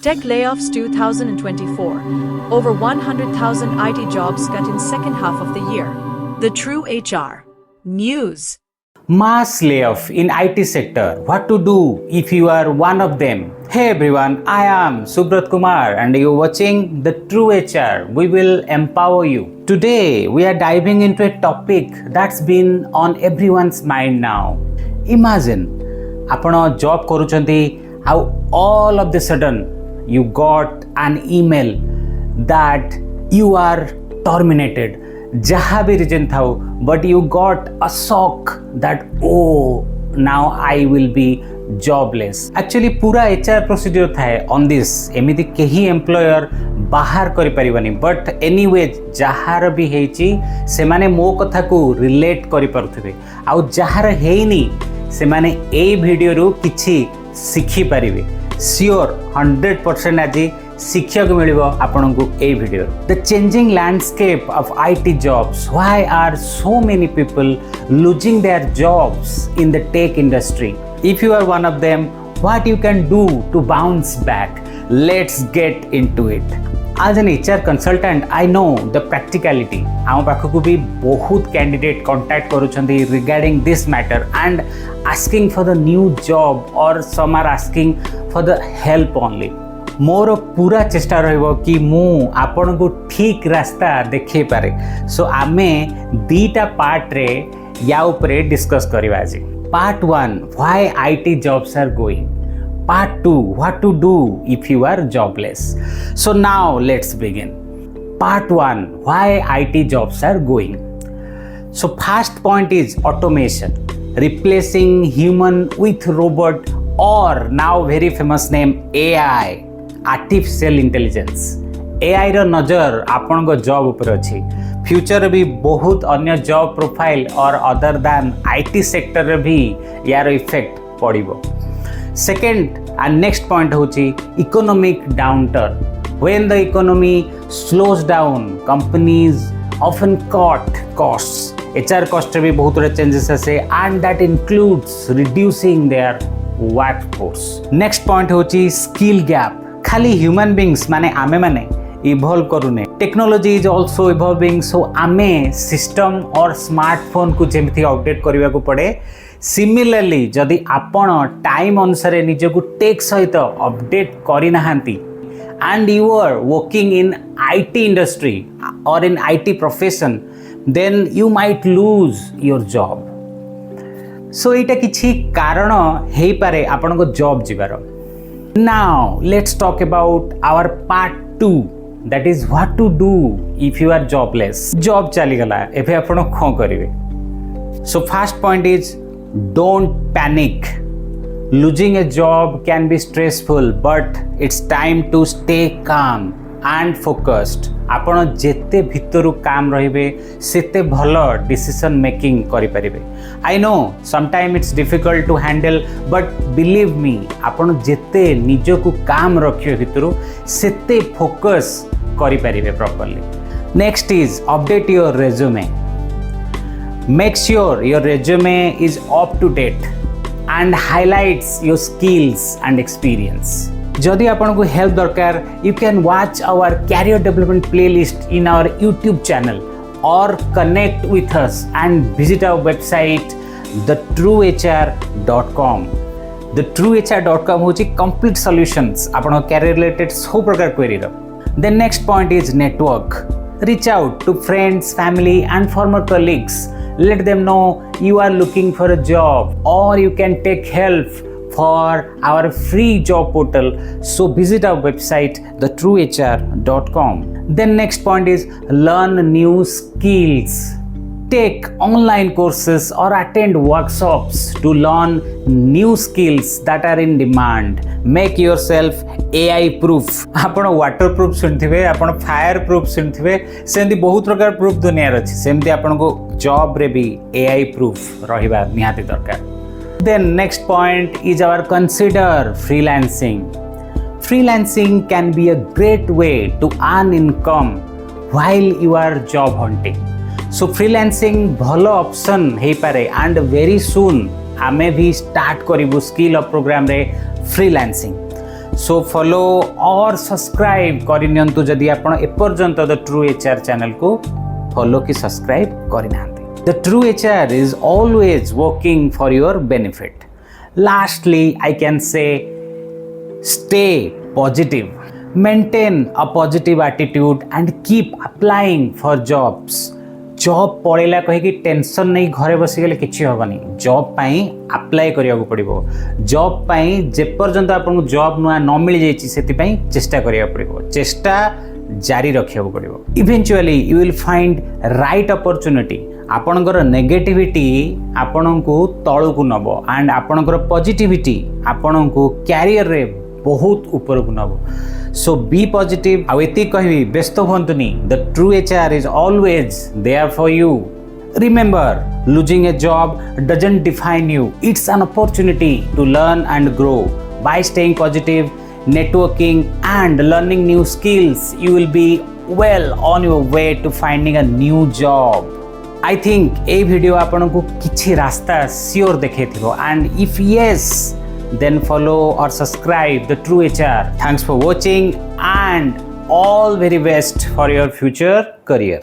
Tech layoffs 2024. Over 100,000 IT jobs cut in second half of the year. The True HR News. Mass layoff in IT sector. What to do if you are one of them? Hey everyone, I am Subrat Kumar and you're watching The True HR. We will empower you. Today we are diving into a topic that's been on everyone's mind now. Imagine, apna job koruchanti, how all of the sudden you got an email that you are terminated. Jaha bhi reason thao, but you got a shock that oh, now I will be jobless. Actually पूरा HR procedure था on this. एमिति केही employer बाहर करि परिबनी. But anyway जहार भी हेची से माने मो कथा को relate करि पारुथिबे. आउ जहार हेइनी से माने ए वीडियो रु किछि सिखि परिबे. Sure 100% आजि शिक्षा को मिलिबो आपनकु ए video. The changing landscape of IT jobs. Why are so many people losing their jobs in the tech industry? If you are one of them, what you can do to bounce back? Let's get into it. As an HR consultant, I know the practicality. आम पाखकु भी बहुत candidate contact करूछंती regarding this matter and asking for the new job or some are asking for the help only. मोर पूरा चेष्टा रहिबो कि मु आपन को ठीक रास्ता देखै पारे. सो आमे दीटा पार्ट रे या ऊपर डिस्कस करबा आज. Part 1, why IT jobs are going. Part 2, what to do if you are jobless. So now let's begin. Part 1, why IT jobs are going. So first point is automation, replacing human with robot, or now very famous name AI, artificial intelligence. AI रो नजर आपन को job ऊपर अछि. Future भी बहुत अन्य job profile और other than IT sector रे भी यार इफेक्ट पड़िबो. सेकंड एंड नेक्स्ट पॉइंट होची economic downturn. When the economy slows down, companies often cut costs. HR cost भी बहुत रे चेंजेस आसे and that includes reducing their workforce. Next point होची स्किल गैप. खाली ह्यूमन बीइंग्स माने आमे माने इवॉल्व करूने. Technology is also evolving. So आमे सिस्टम और स्मार्टफोन को जेमथि अपडेट करबा को पड़े. सिमिलरली जदि आपण टाइम अनुसार निजको टेक सहित अपडेट करि नाहंती and you are working in IT industry or in IT profession, then you might lose your job. So ita kiछि कारण हेइ पारे आपण को job जिबार. Now let's talk about our part 2, that is what to do if you are jobless. Job चली गला एफे आपण को करिवे. So first point is don't panic. Losing a job can be stressful, but it's time to stay calm and focused. आपण जेते भितरु काम रहिबे सेते भलो डिसीजन मेकिंग करि परिबे. I know sometimes it's difficult to handle, but believe me, आपण जेते निजको काम रखियो भितरु सेते फोकस करि परिबे properly. Next is update your resume. Make sure your resume is up to date and highlights your skills and experience. जदि आपन को हेल्प दरकार, you can watch our career development playlist in our YouTube channel or connect with us and visit our website thetruehr.com. thetruehr.com होची complete solutions आपन career related सब प्रकार query रो. The next point is network. Reach out to friends, family and former colleagues. Let them know you are looking for a job, or you can take help for our free job portal. So visit our website thetruehr.com. Then next point is learn new skills. Take online courses or attend workshops to learn new skills that are in demand. Make yourself AI proof. आपण water proof सुनथिबे, आपण fire proof सुनथिबे, सेंदी बहुत प्रकार proof दुनिया रे अछि. सेंदी आपण को job रे भी AI प्रूफ रहिबा निहाती दरकार. Then next point is our consider freelancing. Freelancing can be a great way to earn income while you are job hunting. So freelancing भलो ऑप्शन हे पारे and very soon आमे भी स्टार्ट करिबु स्किल अप प्रोग्राम रे freelancing. So follow और subscribe करनियंतु जदि आपण एपर्यंत द ट्रू एचआर चैनल को फॉलो कि सब्सक्राइब करनांती। The true HR is always working for your benefit. Lastly I can say stay positive, maintain a positive attitude and keep applying for jobs. Job पड़ेला कहीं tension नहीं घरे बसिगले किसी हेनी। Job पाई apply करिया पड़ो। जॉब पाई जेपर्यंत आपको जॉब नुआ न मिल जाइए से चेष्टा करिया पड़ो। चेष्टा जारी रखा पड़ो। Eventually you will find right opportunity. आपणकर नेगेटिविटी आपण को तलू को नब एंड आपणकर पॉजिटिविटी आपण को कैरियर रे बहुत ऊपर को नब। सो बी पॉजिटिव। आ एति कहबी व्यस्त हुंतुनी। The true HR is always there for you. Remember, losing a job doesn't define you. It's an opportunity to learn and grow. By staying positive, networking and learning new skills, you will be well on your way to finding a new job. I think a video आपन को किछि रास्ता sure देखेथिबो and if yes, then follow or subscribe the True HR. Thanks for watching and all very best for your future career.